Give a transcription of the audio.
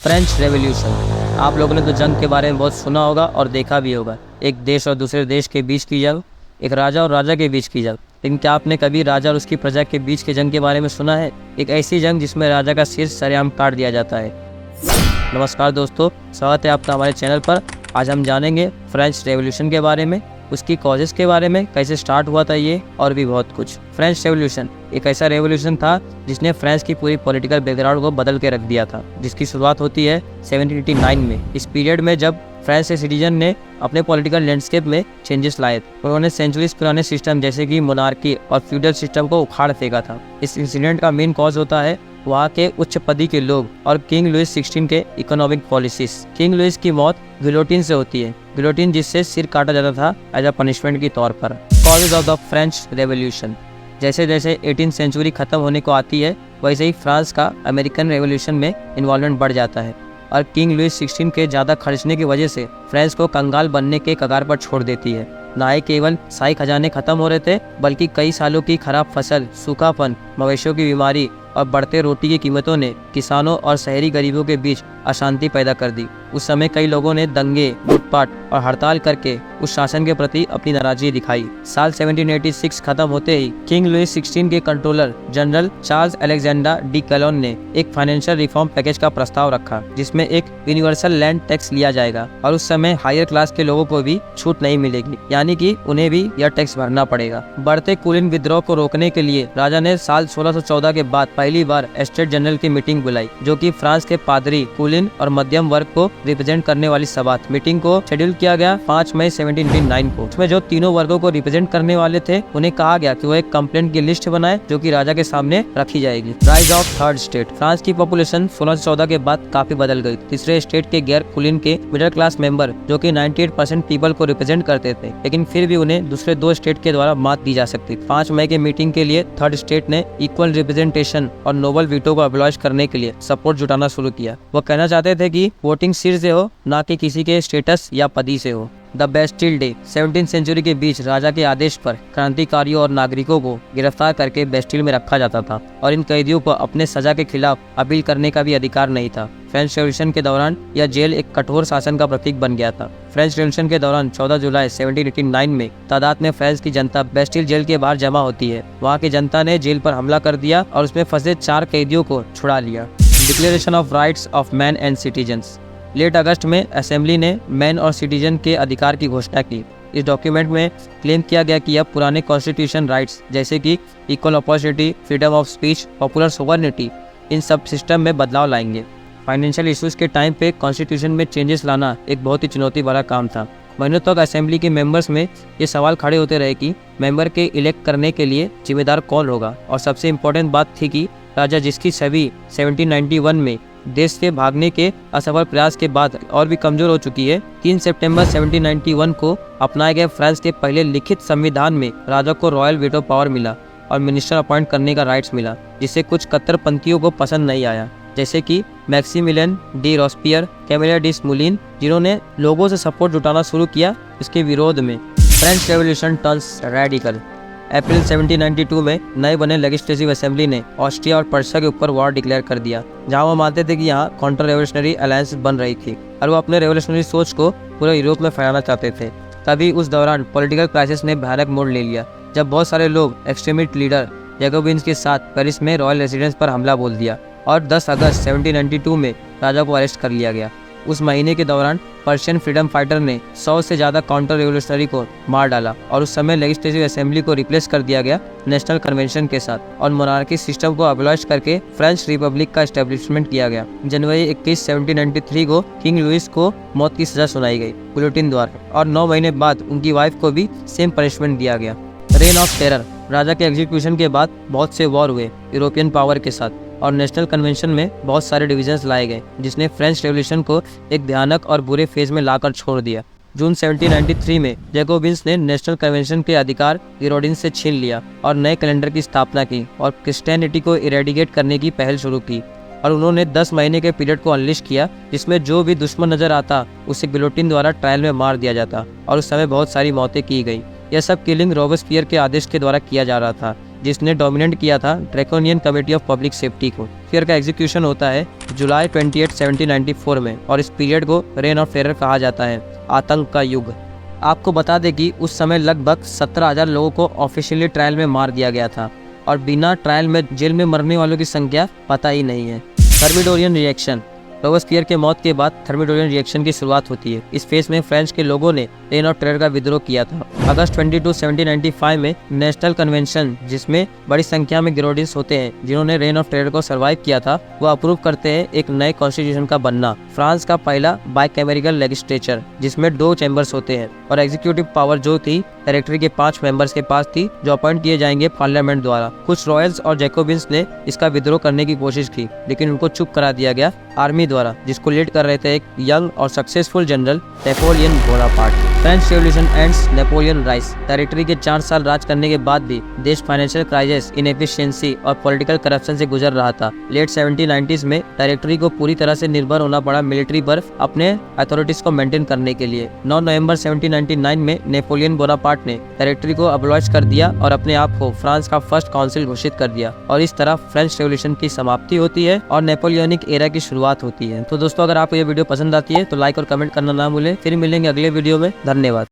French revolution. आप लोगों ने तो जंग के बारे में बहुत सुना होगा और देखा भी होगा। एक देश और दूसरे देश के बीच की जंग, एक राजा और राजा के बीच की जंग। लेकिन क्या आपने कभी राजा और उसकी प्रजा के बीच की जंग के बारे में सुना है? एक ऐसी जंग जिसमें राजा का सिर सरेआम काट दिया जाता है। नमस्कार दोस्तों, स्वागत है आपका हमारे चैनल पर। आज हम जानेंगे फ्रेंच रेवोल्यूशन के बारे में, उसकी कॉजेस के बारे में, कैसे स्टार्ट हुआ था ये, और भी बहुत कुछ। फ्रेंच रेवोल्यूशन एक ऐसा रेवोल्यूशन था जिसने फ्रांस की पूरी पॉलिटिकल बैकग्राउंड को बदल के रख दिया था, जिसकी शुरुआत होती है 1789 में। इस पीरियड में जब फ्रांस के सिटीजन ने अपने पॉलिटिकल लैंडस्केप में चेंजेस लाए, उन्होंने सेंचुरीज पुराने सिस्टम जैसे कि मोनार्की और फ्यूडल सिस्टम को उखाड़ फेंका था। इस इंसिडेंट का मेन कॉज होता है वहाँ के उच्च पदी के लोग और किंग लुइस 16 के इकोनॉमिक पॉलिसीज। किंग लुइस की मौत गिलोटिन से होती है, गिलोटिन जिससे सिर काटा जाता था एज अ पनिशमेंट के तौर पर। Causes of the French revolution. जैसे जैसे 18th सेंचुरी खत्म होने को आती है, वैसे ही फ्रांस का अमेरिकन रेवोल्यूशन में इन्वॉल्वमेंट बढ़ जाता है और किंग लुइस 16 के ज़्यादा खर्चने की वजह से फ्रांस को कंगाल बनने के कगार पर छोड़ देती है। ना ही केवल शाही खजाने खत्म हो रहे थे, बल्कि कई सालों की खराब फसल, सूखापन, मवेशियों की बीमारी और बढ़ते रोटी की कीमतों ने किसानों और शहरी गरीबों के बीच अशांति पैदा कर दी। उस समय कई लोगों ने दंगे, लूटपाट और हड़ताल करके उस शासन के प्रति अपनी नाराजगी दिखाई। साल 1786 खत्म होते ही किंग लुइस 16 के controller general Charles Alexander de Calonne ने एक फाइनेंशियल रिफॉर्म पैकेज का प्रस्ताव रखा, जिसमें एक यूनिवर्सल लैंड टैक्स लिया जाएगा और उस समय हायर क्लास के लोगों को भी छूट नहीं मिलेगी, यानी कि उन्हें भी यह टैक्स भरना पड़ेगा। बढ़ते कुलीन विद्रोह को रोकने के लिए राजा ने साल 1614 के बाद पहली बार एस्टेट जनरल की मीटिंग बुलाई, जो कि फ्रांस के पादरी, कुलीन और मध्यम वर्ग को रिप्रेजेंट करने वाली सभा। मीटिंग को शेड्यूल किया गया 5 मई 1789 को। इसमें जो तीनों वर्गों को रिप्रेजेंट करने वाले थे, उन्हें कहा गया कि वो एक कंप्लेंट की लिस्ट बनाए, जो कि राजा के सामने रखी जाएगी। Rise of third state. France की पॉपुलेशन 1614 के बाद काफी बदल गई। तीसरे स्टेट के गैर कुलीन के मिडिल क्लास मेंबर, जो कि 98% पीपल को रिप्रेजेंट करते थे, लेकिन फिर भी उन्हें दूसरे 2 स्टेट के द्वारा मात दी जा सकती। 5 मई के मीटिंग के लिए थर्ड स्टेट ने इक्वल रिप्रेजेंटेशन और नोबल वीटो को अबॉलिश करने के लिए सपोर्ट जुटाना शुरू किया। वो कहना चाहते थे कि वोटिंग सिर से हो, ना कि किसी के स्टेटस या पदी से हो। The Bastille day. 17th century के बीच राजा के आदेश पर क्रांतिकारियों और नागरिकों को गिरफ्तार करके बेस्टिल में रखा जाता था और इन कैदियों को अपने सजा के खिलाफ अपील करने का भी अधिकार नहीं था। फ्रेंच रेवोल्यूशन के दौरान यह जेल एक कठोर शासन का प्रतीक बन गया था। फ्रेंच रेवोल्यूशन के दौरान 14 जुलाई 1789 में तादाद में फ्रांस की जनता बेस्टिल जेल के बाहर जमा होती है। वहाँ की जनता ने जेल पर हमला कर दिया और उसमें फंसे 4 कैदियों को छुड़ा लिया। Declaration of rights of man and citizens. Late August में असेंबली ने मैन और सिटीजन के अधिकार की घोषणा की। इस डॉक्यूमेंट में क्लेम किया गया कि यह पुराने कॉन्स्टिट्यूशन राइट्स जैसे कि equal opportunity, freedom of speech, popular sovereignty, इन सब सिस्टम में बदलाव लाएंगे। फाइनेंशियल इश्यूज के टाइम पे कॉन्स्टिट्यूशन में चेंजेस लाना एक बहुत ही चुनौती भरा काम था। महीनों तक असेंबली के मेंबर्स में ये सवाल खड़े होते रहे कि मेंबर के इलेक्ट करने के लिए जिम्मेदार कौन होगा, और सबसे इम्पोर्टेंट बात थी कि राजा, जिसकी छवि 1791 में देश से भागने के असफल प्रयास के बाद और भी कमजोर हो चुकी है, 3 सितंबर 1791 को अपनाए गए फ्रांस के पहले लिखित संविधान में राजा को रॉयल वीटो पावर मिला और मिनिस्टर अपॉइंट करने का राइट्स मिला, जिससे कुछ कट्टरपंथियों को पसंद नहीं आया, जैसे कि मैक्सिमिलियन डी रॉस्पियर, कैमिला डी स्मुलिन, जिन्होंने लोगों से सपोर्ट जुटाना शुरू किया इसके विरोध में। French revolution turns radical. April 1792 में नए बने लेजिस्लेटिव असेंबली ने ऑस्ट्रिया और पर्शिया के ऊपर वॉर डिक्लेयर कर दिया, जहां वो मानते थे कि यहाँ काउंटर रेवोल्यूशनरी अलायंस बन रही थी और वो अपने रेवोल्यूशनरी सोच को पूरे यूरोप में फैलाना चाहते थे। तभी उस दौरान पॉलिटिकल क्राइसिस ने भयानक मोड़ ले लिया, जब बहुत सारे लोग एक्सट्रीमिस्ट लीडर जैकोबिन्स के साथ पेरिस में रॉयल रेसिडेंस पर हमला बोल दिया और 10 अगस्त 1792 में राजा को अरेस्ट कर लिया गया। उस महीने के दौरान पर्शियन फ्रीडम फाइटर ने 100 से ज़्यादा काउंटर रेवोल्यूशनरी को मार डाला और उस समय लेजिस्लेटिव असेंबली को रिप्लेस कर दिया गया नेशनल कन्वेंशन के साथ और मोनार्की सिस्टम को अबॉलिश करके फ्रेंच रिपब्लिक का एस्टेब्लिशमेंट किया गया। जनवरी 21, 1793 को किंग लुइस को मौत की सजा सुनाई गई गिलोटिन द्वारा और 9 महीने बाद उनकी वाइफ को भी सेम पनिशमेंट दिया गया। Rain of terror. राजा के एग्जीक्यूशन के बाद बहुत से वॉर हुए यूरोपियन पावर के साथ और नेशनल कन्वेंशन में बहुत सारे डिविजन्स लाए गए, जिसने फ्रेंच रेवोल्यूशन को एक भयानक और बुरे फेज में लाकर छोड़ दिया। जून 1793 में जैकोबिन्स ने नेशनल कन्वेंशन के अधिकार गिरोडिन से छीन लिया और नए कैलेंडर की स्थापना की और क्रिश्चियनिटी को इरेडिकेट करने की पहल शुरू की और उन्होंने 10 महीने के पीरियड को अनलिश किया, जिसमें जो भी दुश्मन नजर आता उसे गिलोटिन द्वारा ट्रायल में मार दिया जाता और उस समय बहुत सारी मौतें की गई। यह सब किलिंग रॉबेस्पियर के आदेश के द्वारा किया जा रहा था। जिसने डोमिनेट किया था draconian committee of public safety को। फियर का एग्जीक्यूशन होता है जुलाई 28, 1794 में और इस पीरियड को रेन ऑफ टेरर कहा जाता है, आतंक का युग। आपको बता दें कि उस समय लगभग 17,000 लोगों को ऑफिशियली ट्रायल में मार दिया गया था और बिना ट्रायल में जेल में मरने वालों की संख्या पता ही नहीं है। थर्मिडोरियन रिएक्शन। रोबेस्पियर के मौत के बाद थर्मिडोरियन रिएक्शन की शुरुआत होती है। इस फेज में फ्रेंच के लोगों ने रेन ऑफ टेरर का विद्रोह किया था। अगस्त 22, 1795 में नेशनल कन्वेंशन, जिसमें बड़ी संख्या में गिरोडिन्स होते हैं जिन्होंने रेन ऑफ टेरर को सर्वाइव किया था, वो अप्रूव करते हैं एक नए कॉन्स्टिट्यूशन का बनना। फ्रांस का पहला बाइकैमेरिकल लेजिस्लेचर, जिसमें 2 चैम्बर्स होते हैं और एग्जीक्यूटिव पावर जो थी डायरेक्टरी के 5 मेंबर्स के पास थी, जो अपॉइंट किए जाएंगे पार्लियामेंट द्वारा। कुछ रॉयल्स और जैकोबिन्स ने इसका विद्रोह करने की कोशिश की, लेकिन उनको चुप करा दिया गया आर्मी द्वारा, जिसको लीड कर रहे थे एक यंग और successful general Napoleon Bonaparte. French revolution ends, Napoleon rise. Territory के 4 साल राज करने के बाद भी देश फाइनेंशियल क्राइसिस, इनएफिशिएंसी और पॉलिटिकल करप्शन से गुजर रहा था। लेट 1790s में टेरिटरी को पूरी तरह से निर्भर होना पड़ा मिलिट्री पर अपने अथॉरिटीज को मेंटेन करने के लिए। 9 नवंबर 1799 में नेपोलियन बोनापार्ट ने टेरिटरी को अबॉलिश कर दिया और अपने आप को फ्रांस का फर्स्ट काउंसिल घोषित कर दिया और इस तरह फ्रेंच रेवोल्यूशन की समाप्ति होती है और नेपोलियनिक एरा की शुरुआत होती है। तो दोस्तों, अगर आपको ये वीडियो पसंद आती है तो लाइक और कमेंट करना ना भूलें। फिर मिलेंगे अगले वीडियो में। धन्यवाद।